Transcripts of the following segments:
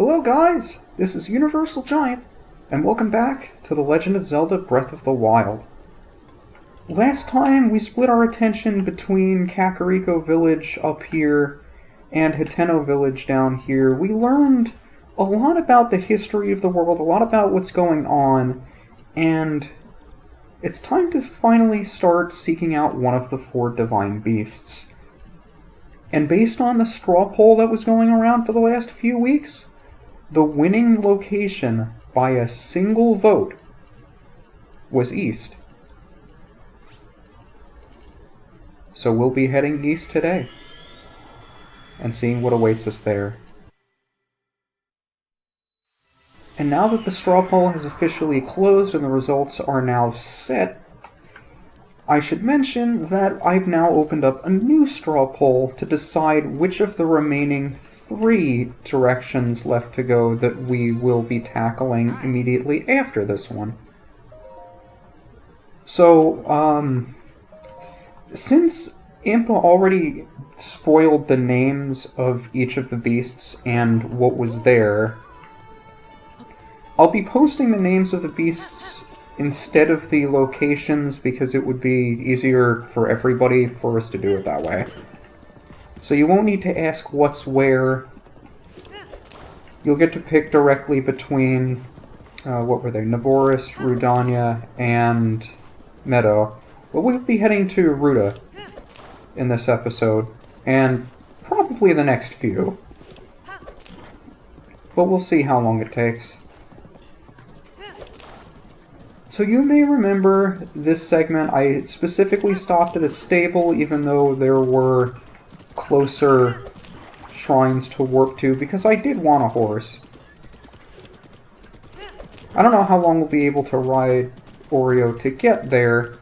Hello guys, this is UniversalGiant, and welcome back to The Legend of Zelda Breath of the Wild. Last time we split our attention between Kakariko Village up here and Hiteno Village down here. We learned a lot about the history of the world, a lot about what's going on, and it's time to finally start seeking out one of the four divine beasts. And based on the straw poll that was going around for the last few weeks, the winning location by a single vote was east. So we'll be heading east today and seeing what awaits us there. And now that the straw poll has officially closed and the results are now set, I should mention that I've now opened up a new straw poll to decide which of the remaining 3 directions left to go that we will be tackling immediately after this one. So, since Impa already spoiled the names of each of the beasts and what was there, I'll be posting the names of the beasts instead of the locations because it would be easier for everybody for us to do it that way. So you won't need to ask what's where. You'll get to pick directly between, what were they, Naboris, Rudania, and Meadow. But we'll be heading to Ruta in this episode, and probably the next few. But we'll see how long it takes. So you may remember this segment, I specifically stopped at a stable even though there were closer shrines to warp to, because I did want a horse. I don't know how long we'll be able to ride Oreo to get there,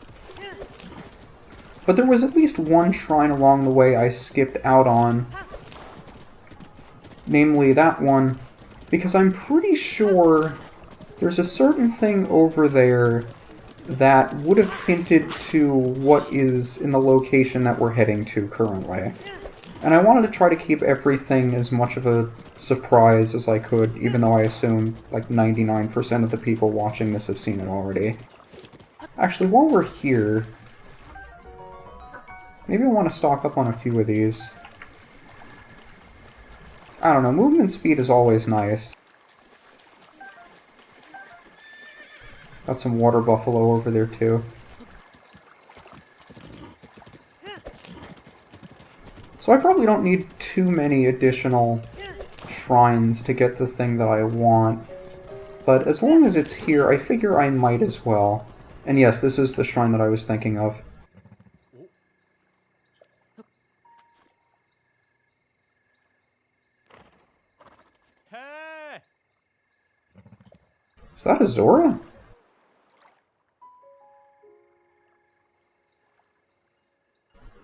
but there was at least one shrine along the way I skipped out on, namely that one, because I'm pretty sure there's a certain thing over there that would have hinted to what is in the location that we're heading to currently. And I wanted to try to keep everything as much of a surprise as I could, even though I assume like 99% of the people watching this have seen it already. Actually, while we're here, maybe I want to stock up on a few of these. I don't know, movement speed is always nice. Got some water buffalo over there too. So I probably don't need too many additional shrines to get the thing that I want. But as long as it's here, I figure I might as well. And yes, this is the shrine that I was thinking of. Is that a Zora?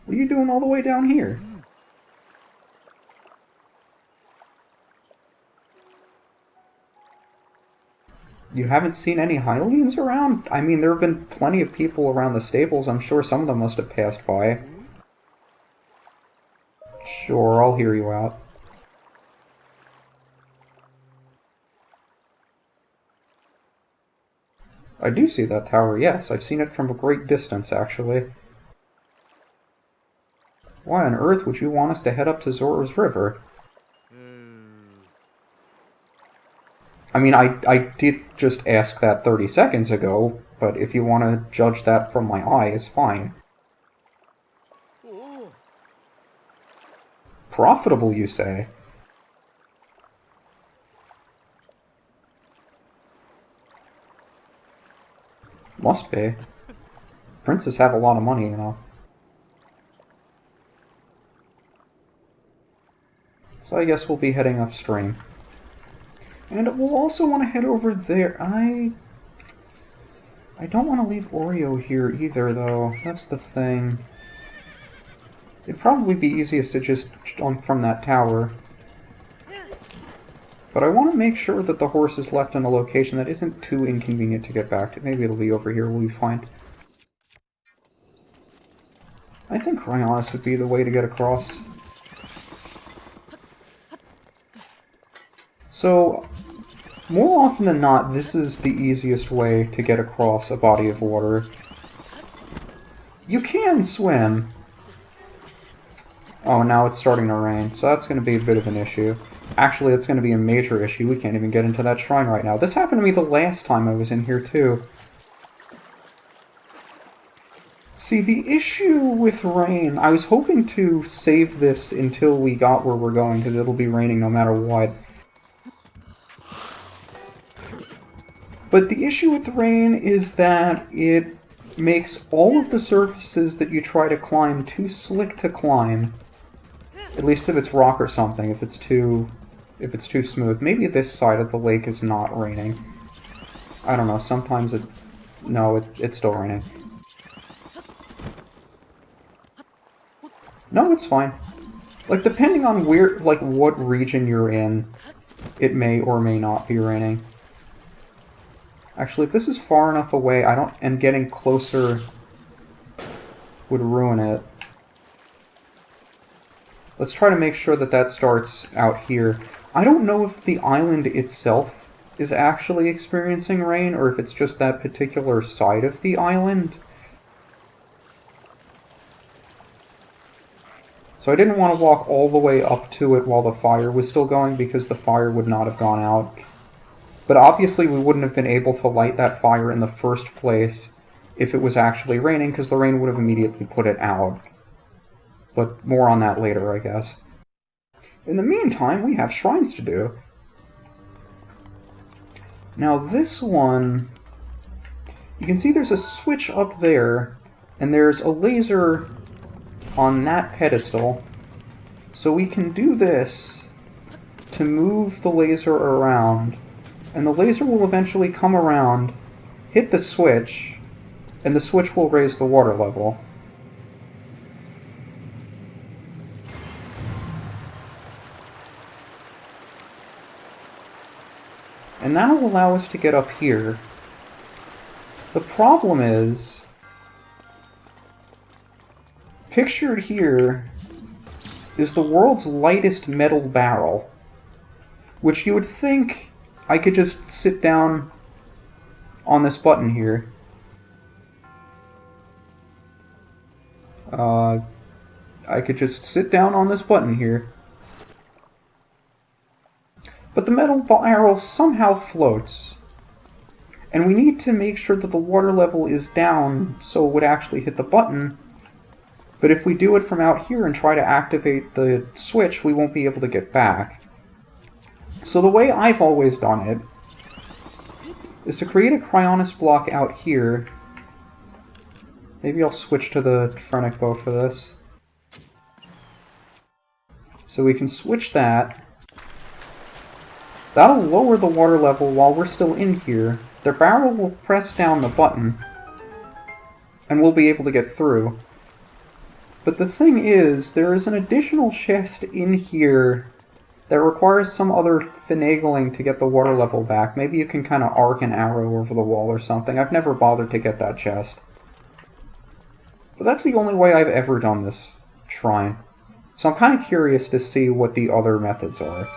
What are you doing all the way down here? You haven't seen any Hylians around? I mean, there have been plenty of people around the stables. I'm sure some of them must have passed by. Sure, I'll hear you out. I do see that tower, yes. I've seen it from a great distance, actually. Why on earth would you want us to head up to Zora's River? I mean, I did just ask that 30 seconds ago, but if you want to judge that from my eyes, fine. Profitable, you say? Must be. Princes have a lot of money, you know. So I guess we'll be heading upstream. And we'll also want to head over there. I don't want to leave Oreo here either, though. That's the thing. It'd probably be easiest to just jump from that tower. But I want to make sure that the horse is left in a location that isn't too inconvenient to get back to. Maybe it'll be over here, we'll be fine. I think Cryonis would be the way to get across. So, more often than not, this is the easiest way to get across a body of water. You can swim. Oh, now it's starting to rain, so that's going to be a bit of an issue. Actually, it's going to be a major issue. We can't even get into that shrine right now. This happened to me the last time I was in here, too. See, the issue with rain... I was hoping to save this until we got where we're going, because it'll be raining no matter what. But the issue with rain is that it makes all of the surfaces that you try to climb too slick to climb. At least if it's rock or something, if it's too smooth. Maybe this side of the lake is not raining. I don't know, sometimes it... No, it's still raining. No, it's fine. Like, depending on where, like, what region you're in, it may or may not be raining. Actually, if this is far enough away, and getting closer would ruin it. Let's try to make sure that that starts out here. I don't know if the island itself is actually experiencing rain, or if it's just that particular side of the island. So I didn't want to walk all the way up to it while the fire was still going, because the fire would not have gone out. But obviously we wouldn't have been able to light that fire in the first place if it was actually raining, because the rain would have immediately put it out. But more on that later, I guess. In the meantime, we have shrines to do. Now this one... You can see there's a switch up there, and there's a laser on that pedestal. So we can do this to move the laser around, and the laser will eventually come around, hit the switch, and the switch will raise the water level. And that will allow us to get up here. The problem is, pictured here is the world's lightest metal barrel, which you would think I could just sit down on this button here. I could just sit down on this button here. But the metal barrel somehow floats. And we need to make sure that the water level is down so it would actually hit the button. But if we do it from out here and try to activate the switch, we won't be able to get back. So the way I've always done it is to create a Cryonis block out here. Maybe I'll switch to the Phrenic Bow for this. So we can switch that. That'll lower the water level while we're still in here. The barrel will press down the button, and we'll be able to get through. But the thing is, there is an additional chest in here that requires some other finagling to get the water level back. Maybe you can kind of arc an arrow over the wall or something. I've never bothered to get that chest. But that's the only way I've ever done this shrine. So I'm kind of curious to see what the other methods are.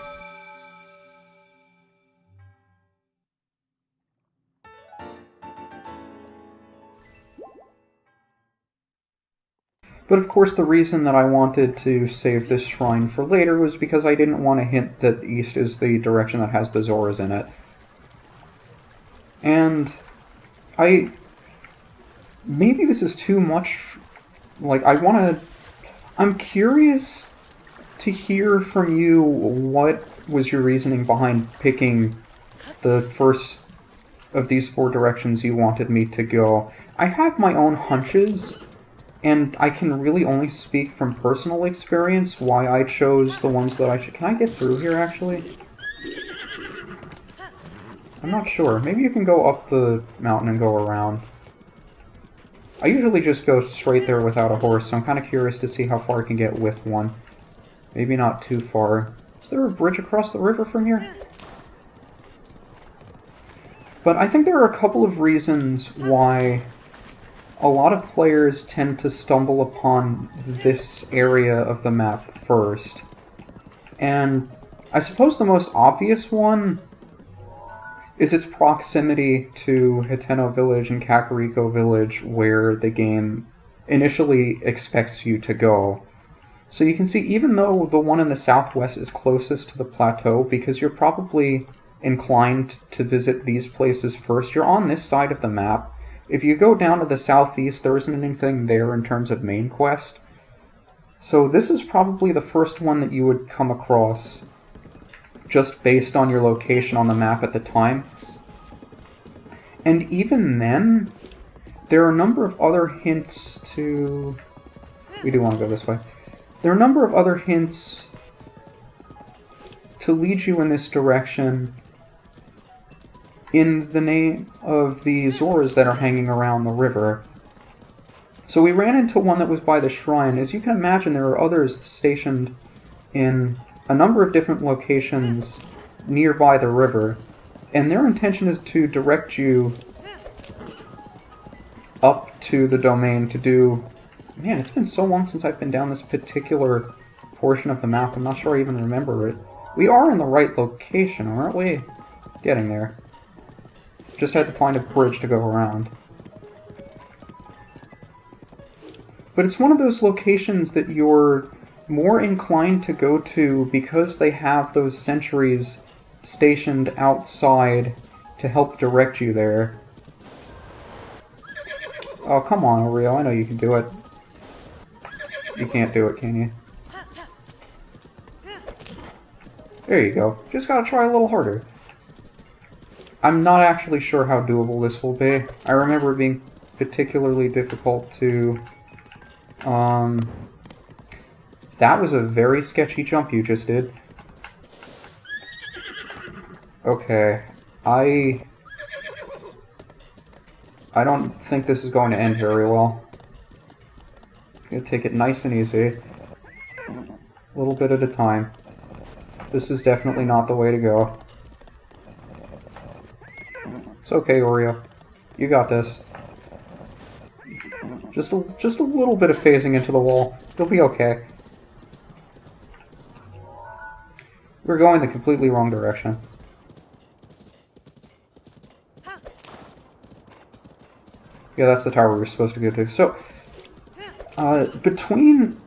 But of course the reason that I wanted to save this shrine for later was because I didn't want to hint that east is the direction that has the Zoras in it. And maybe this is too much, like, I'm curious to hear from you what was your reasoning behind picking the first of these 4 directions you wanted me to go. I have my own hunches, and I can really only speak from personal experience why I chose the ones that I should... Can I get through here, actually? I'm not sure. Maybe you can go up the mountain and go around. I usually just go straight there without a horse, so I'm kind of curious to see how far I can get with one. Maybe not too far. Is there a bridge across the river from here? But I think there are a couple of reasons why a lot of players tend to stumble upon this area of the map first. And I suppose the most obvious one is its proximity to Hiteno Village and Kakariko Village, where the game initially expects you to go. So you can see, even though the one in the southwest is closest to the plateau, because you're probably inclined to visit these places first, you're on this side of the map. If you go down to the southeast, there isn't anything there in terms of main quest. So this is probably the first one that you would come across, just based on your location on the map at the time. And even then, there are a number of other hints to... We do want to go this way. There are a number of other hints to lead you in this direction in the name of the Zoras that are hanging around the river. So we ran into one that was by the shrine. As you can imagine, there are others stationed in a number of different locations nearby the river, and their intention is to direct you up to the domain to do... Man, it's been so long since I've been down this particular portion of the map, I'm not sure I even remember it. We are in the right location, aren't we? Getting there. Just had to find a bridge to go around. But it's one of those locations that you're more inclined to go to because they have those sentries stationed outside to help direct you there. Oh, come on, Oreo, I know you can do it. You can't do it, can you? There you go. Just gotta try a little harder. I'm not actually sure how doable this will be. I remember it being particularly difficult to... That was a very sketchy jump you just did. Okay. I don't think this is going to end very well. I'm gonna take it nice and easy. A little bit at a time. This is definitely not the way to go. It's okay, Oreo. You got this. Just a little bit of phasing into the wall. You'll be okay. We're going the completely wrong direction. Yeah, that's the tower we were supposed to go to. So, between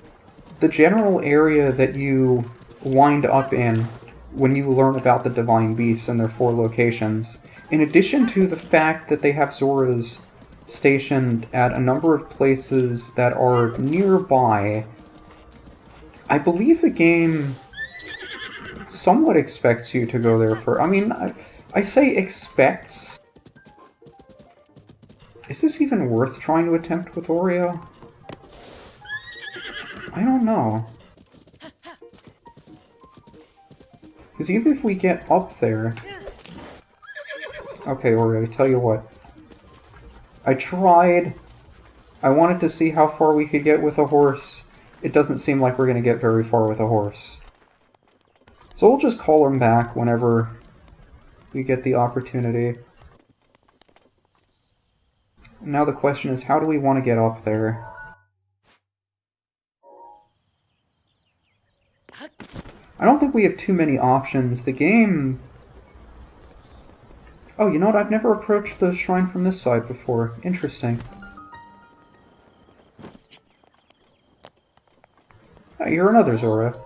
the general area that you wind up in when you learn about the Divine Beasts and their 4 locations, in addition to the fact that they have Zoras stationed at a number of places that are nearby, I believe the game somewhat expects you to go there for... I mean, I say expects. Is this even worth trying to attempt with Oreo? I don't know. Because even if we get up there... Okay, Oreo, tell you what. I tried. I wanted to see how far we could get with a horse. It doesn't seem like we're going to get very far with a horse. So we'll just call him back whenever we get the opportunity. Now the question is, how do we want to get up there? I don't think we have too many options. The game... Oh, you know what? I've never approached the shrine from this side before. Interesting. Oh, you're another Zora.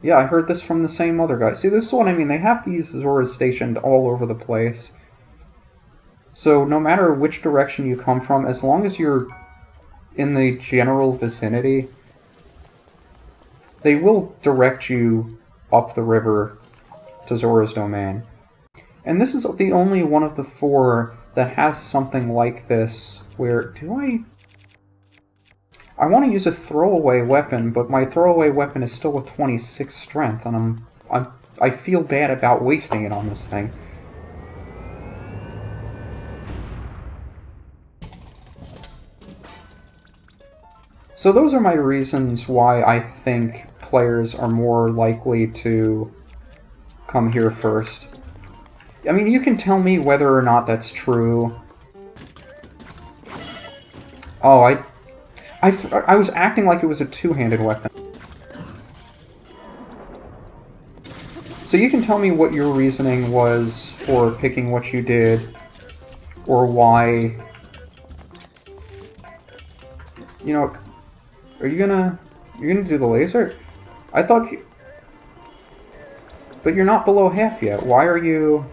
Yeah, I heard this from the same other guy. See, this is what I mean. They have these Zoras stationed all over the place. So no matter which direction you come from, as long as you're in the general vicinity, they will direct you up the river to Zora's Domain. And this is the only one of the 4 that has something like this, where... I want to use a throwaway weapon, but my throwaway weapon is still a 26 strength, and I feel bad about wasting it on this thing. So those are my reasons why I think players are more likely to come here first. I mean, you can tell me whether or not that's true. Oh, I was acting like it was a two-handed weapon. So you can tell me what your reasoning was for picking what you did, or why... You know, are you gonna... You're gonna do the laser? I thought you... But you're not below half yet. Why are you...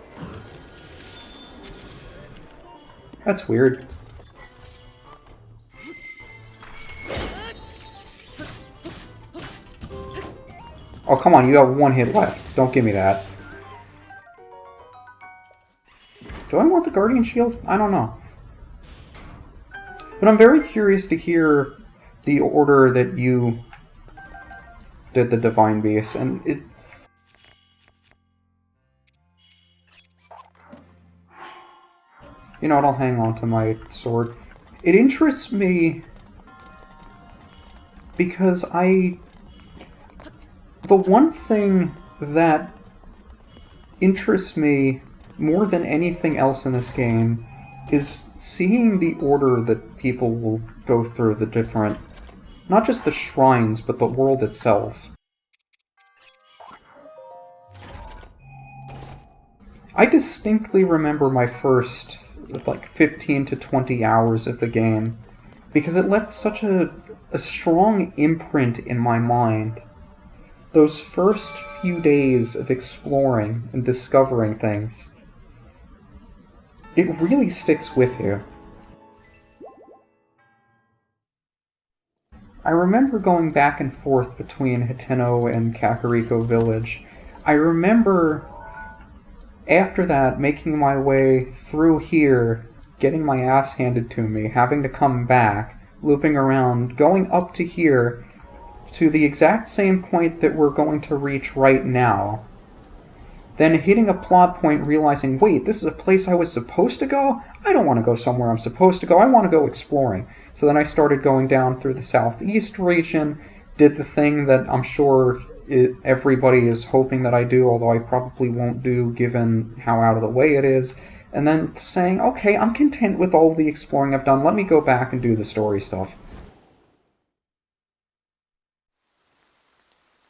That's weird. Oh, come on, you got one hit left. Don't give me that. Do I want the Guardian Shield? I don't know. But I'm very curious to hear the order that you did the Divine Beast, and it... You know what, I'll hang on to my sword. It interests me because the one thing that interests me more than anything else in this game is seeing the order that people will go through the different, not just the shrines, but the world itself. I distinctly remember my first, like, 15 to 20 hours of the game, because it left such a strong imprint in my mind. Those first few days of exploring and discovering things, it really sticks with you. I remember going back and forth between Hateno and Kakariko Village. I remember, after that, making my way through here, getting my ass handed to me, having to come back, looping around, going up to here, to the exact same point that we're going to reach right now. Then hitting a plot point, realizing, wait, this is a place I was supposed to go? I don't want to go somewhere I'm supposed to go, I want to go exploring. So then I started going down through the southeast region, did the thing that I'm sure everybody is hoping that I do, although I probably won't do given how out of the way it is, and then saying, okay, I'm content with all the exploring I've done, let me go back and do the story stuff.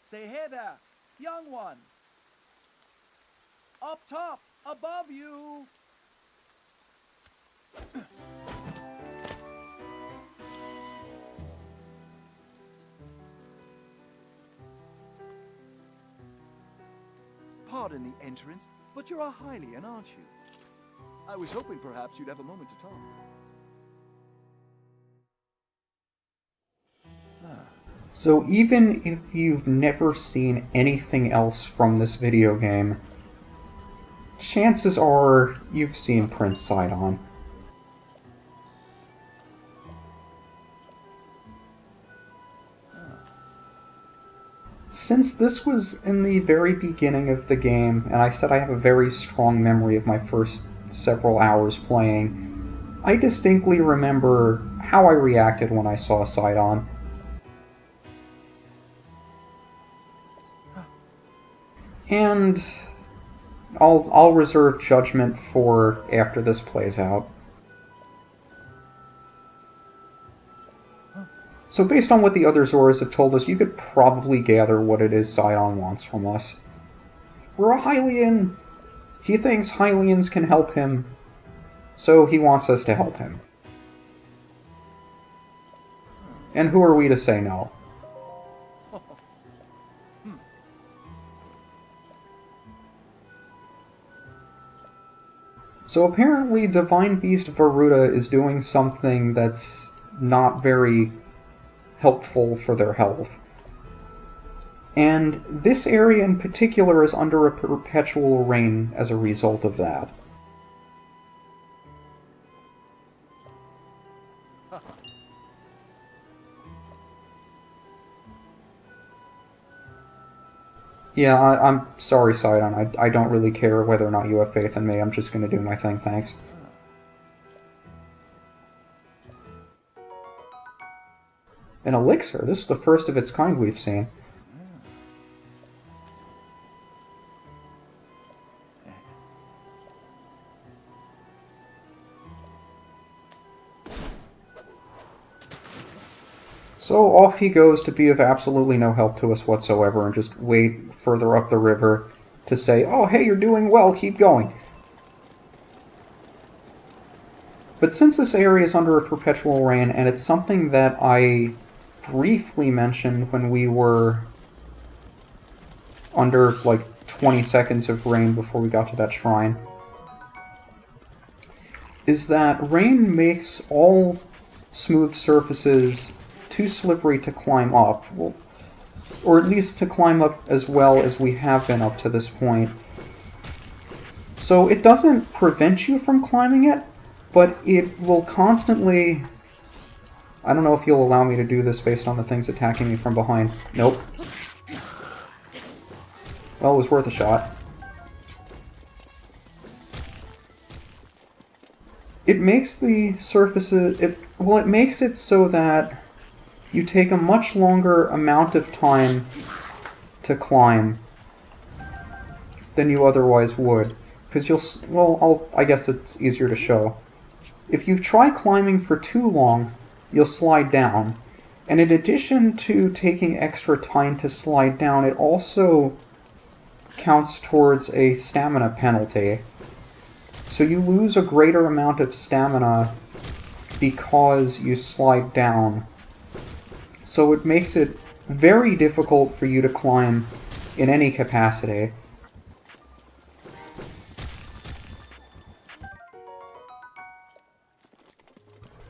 Say, hey there, young one. Up top, above you. Pardon the entrance, but you're a Hylian, aren't you? I was hoping perhaps you'd have a moment to talk. So even if you've never seen anything else from this video game, chances are you've seen Prince Sidon. Since this was in the very beginning of the game, and I said I have a very strong memory of my first several hours playing, I distinctly remember how I reacted when I saw Sidon. And I'll reserve judgment for after this plays out. So based on what the other Zoras have told us, you could probably gather what it is Sidon wants from us. We're a Hylian! He thinks Hylians can help him, so he wants us to help him. And who are we to say no? So apparently Divine Beast Varuta is doing something that's not very helpful for their health. And this area in particular is under a perpetual rain as a result of that. Yeah, I'm sorry, Sidon. I don't really care whether or not you have faith in me. I'm just gonna do my thing, thanks. An elixir? This is the first of its kind we've seen. So off he goes to be of absolutely no help to us whatsoever and just wait further up the river to say, oh, hey, you're doing well, keep going. But since this area is under a perpetual rain, and it's something that I briefly mentioned when we were under, like, 20 seconds of rain before we got to that shrine, is that rain makes all smooth surfaces too slippery to climb up. Well, or at least to climb up as well as we have been up to this point. So it doesn't prevent you from climbing it, but it will constantly... I don't know if you'll allow me to do this based on the things attacking me from behind. Nope. Well, it was worth a shot. It makes the surfaces... it makes it so that you take a much longer amount of time to climb than you otherwise would. Because you'll... well, I guess it's easier to show. If you try climbing for too long, you'll slide down. And in addition to taking extra time to slide down, it also counts towards a stamina penalty. So you lose a greater amount of stamina because you slide down. So it makes it very difficult for you to climb in any capacity.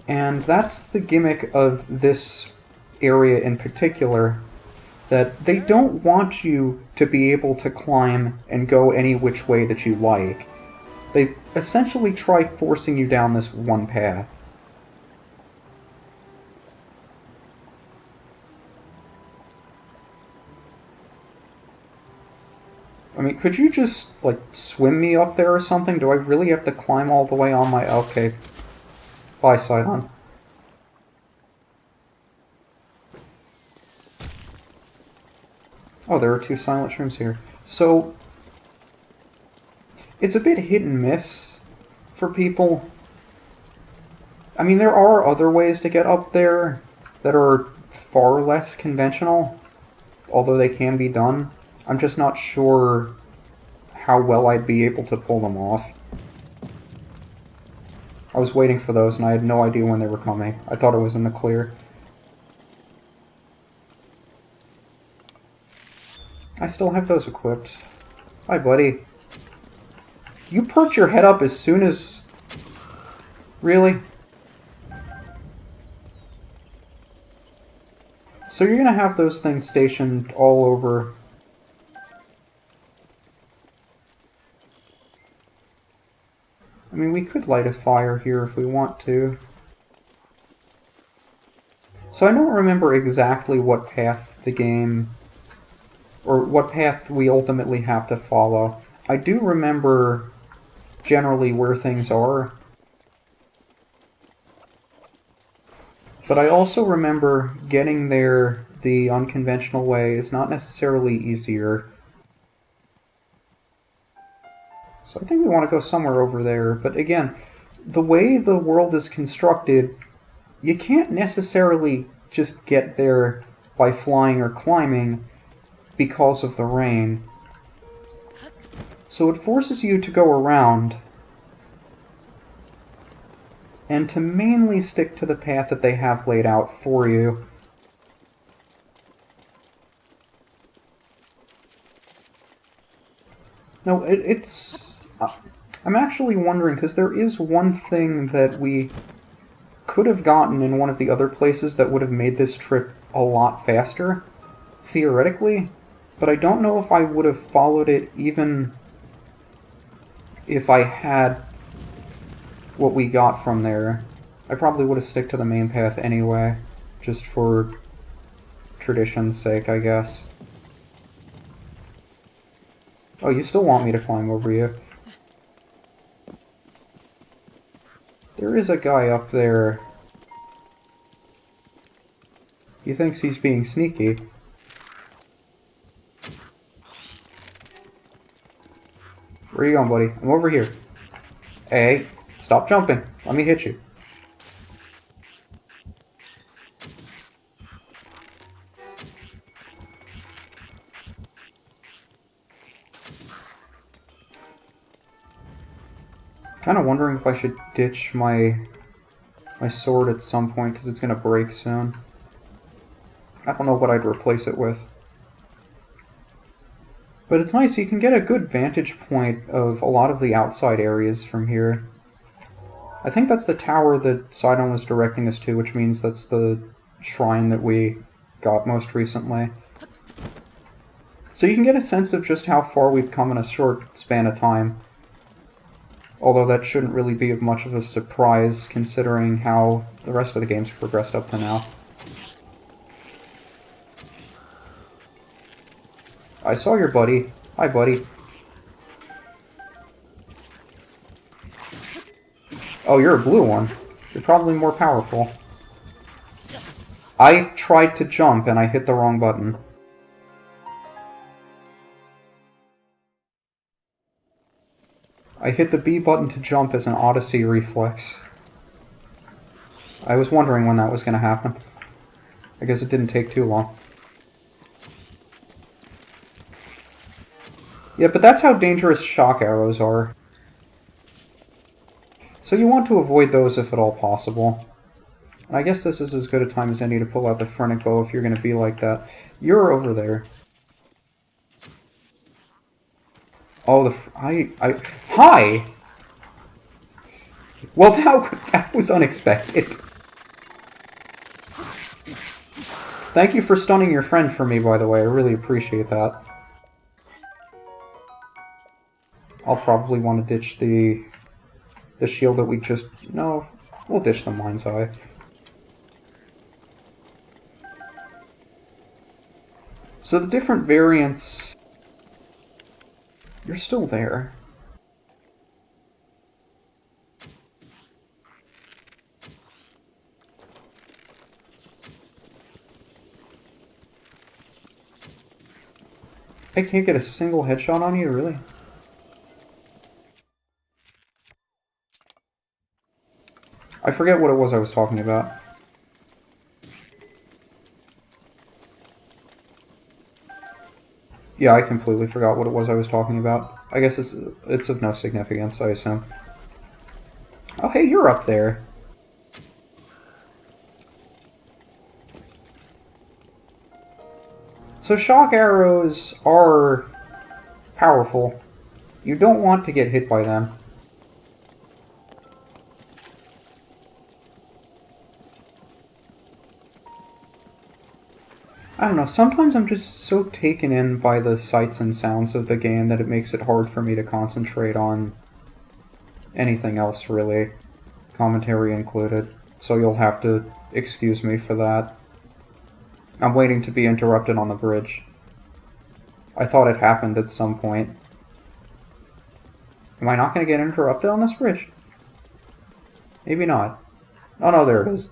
And that's the gimmick of this area in particular, that they don't want you to be able to climb and go any which way that you like. They essentially try forcing you down this one path. I mean, could you just, like, swim me up there or something? Do I really have to climb all the way on my... okay. Bye, Cylon. Oh, there are 2 silent shrooms here. So, it's a bit hit and miss for people. I mean, there are other ways to get up there that are far less conventional, although they can be done. I'm just not sure how well I'd be able to pull them off. I was waiting for those, and I had no idea when they were coming. I thought it was in the clear. I still have those equipped. Hi, buddy. You perked your head up as soon as... really? So you're gonna have those things stationed all over... I mean, we could light a fire here if we want to. So I don't remember exactly what path the game... or what path we ultimately have to follow. I do remember generally where things are. But I also remember getting there the unconventional way is not necessarily easier. So I think we want to go somewhere over there. But again, the way the world is constructed, you can't necessarily just get there by flying or climbing because of the rain. So it forces you to go around and to mainly stick to the path that they have laid out for you. No, it's... I'm actually wondering, because there is one thing that we could have gotten in one of the other places that would have made this trip a lot faster, theoretically, but I don't know if I would have followed it even if I had what we got from there. I probably would have stuck to the main path anyway, just for tradition's sake, I guess. Oh, you still want me to climb over you? There is a guy up there. He thinks he's being sneaky. Where are you going, buddy? I'm over here. Hey, stop jumping. Let me hit you. Kind of wondering if I should ditch my sword at some point, because it's going to break soon. I don't know what I'd replace it with. But it's nice, you can get a good vantage point of a lot of the outside areas from here. I think that's the tower that Sidon was directing us to, which means that's the shrine that we got most recently. So you can get a sense of just how far we've come in a short span of time. Although that shouldn't really be of much of a surprise, considering how the rest of the game's progressed up to now. I saw your buddy. Hi, buddy. Oh, you're a blue one. You're probably more powerful. I tried to jump and I hit the wrong button. I hit the B button to jump as an Odyssey reflex. I was wondering when that was going to happen. I guess it didn't take too long. Yeah, but that's how dangerous shock arrows are. So you want to avoid those if at all possible. And I guess this is as good a time as any to pull out the Phrenic Bow if you're going to be like that. You're over there. Oh, Hi! Well, that was unexpected. Thank you for stunning your friend for me, by the way. I really appreciate that. I'll probably want to ditch the shield that we just... No, we'll ditch the Mind's Eye. So the different variants... You're still there. I can't get a single headshot on you, really? I forget what it was I was talking about. Yeah, I completely forgot what it was I was talking about. I guess it's of no significance, I assume. Oh, hey, you're up there. So shock arrows are powerful. You don't want to get hit by them. I don't know, sometimes I'm just so taken in by the sights and sounds of the game that it makes it hard for me to concentrate on anything else, really. Commentary included. So you'll have to excuse me for that. I'm waiting to be interrupted on the bridge. I thought it happened at some point. Am I not going to get interrupted on this bridge? Maybe not. Oh no, there it is.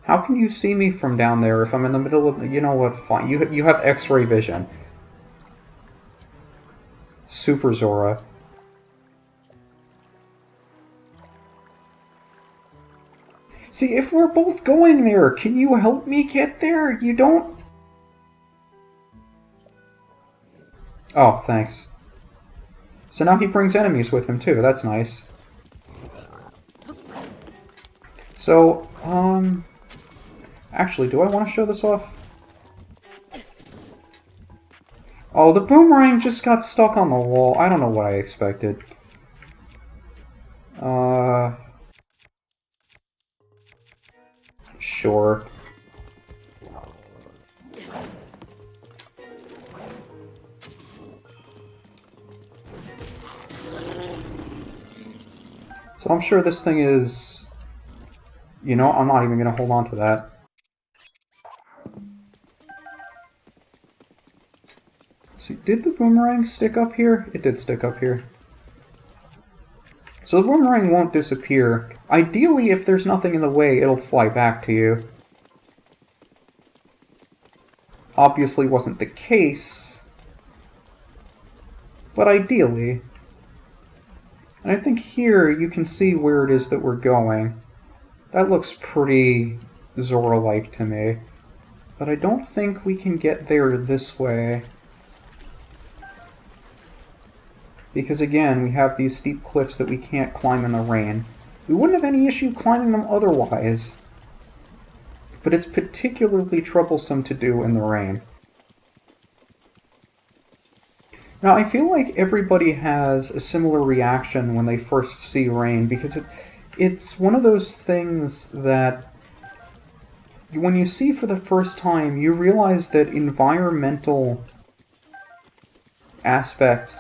How can you see me from down there if I'm in the middle of... You know what, fine. You have X-ray vision. Super Zora. See, if we're both going there, can you help me get there? You don't... Oh, thanks. So now he brings enemies with him, too. That's nice. So, actually, do I want to show this off? Oh, the boomerang just got stuck on the wall. I don't know what I expected. Sure. So I'm sure this thing is... You know, I'm not even going to hold on to that. See, did the boomerang stick up here? It did stick up here. So the boomerang won't disappear. Ideally, if there's nothing in the way, it'll fly back to you. Obviously wasn't the case, but ideally. And I think here you can see where it is that we're going. That looks pretty Zora-like to me. But I don't think we can get there this way. Because again, we have these steep cliffs that we can't climb in the rain. We wouldn't have any issue climbing them otherwise. But it's particularly troublesome to do in the rain. Now, I feel like everybody has a similar reaction when they first see rain, because it's one of those things that when you see for the first time, you realize that environmental aspects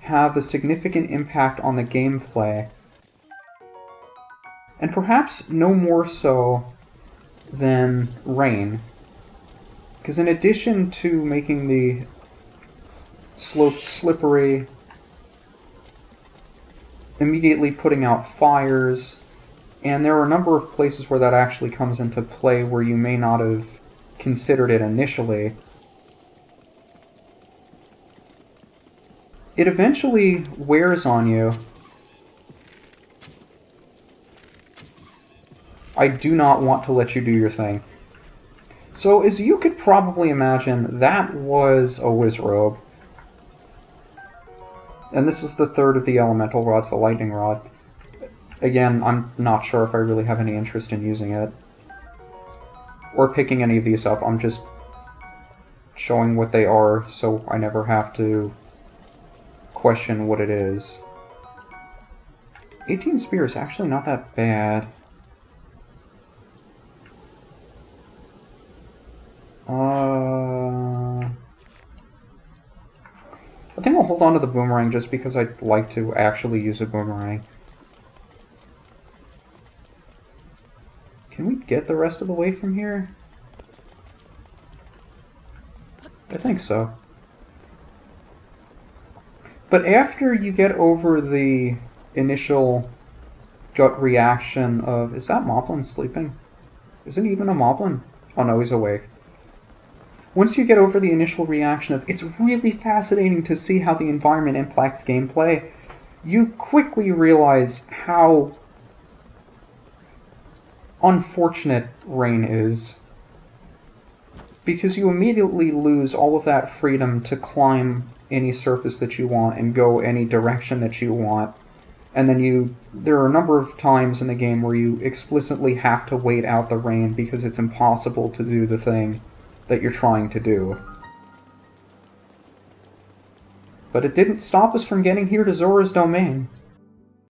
have a significant impact on the gameplay. And perhaps no more so than rain. Because in addition to making the slopes slippery, immediately putting out fires, and there are a number of places where that actually comes into play where you may not have considered it initially. It eventually wears on you. I do not want to let you do your thing. So, as you could probably imagine, that was a Wizrobe. And this is the third of the elemental rods, the lightning rod. Again, I'm not sure if I really have any interest in using it. Or picking any of these up. I'm just showing what they are, so I never have to question what it is. 18 spears, actually not that bad. I think I'll hold on to the boomerang just because I'd like to actually use a boomerang. Can we get the rest of the way from here? I think so. But after you get over the initial gut reaction of, is that Moblin sleeping? Is it even a Moblin? Oh no, he's awake. Once you get over the initial reaction of, it's really fascinating to see how the environment impacts gameplay, you quickly realize how unfortunate rain is. Because you immediately lose all of that freedom to climb any surface that you want and go any direction that you want. And then there are a number of times in the game where you explicitly have to wait out the rain because it's impossible to do the thing that you're trying to do. But it didn't stop us from getting here to Zora's Domain.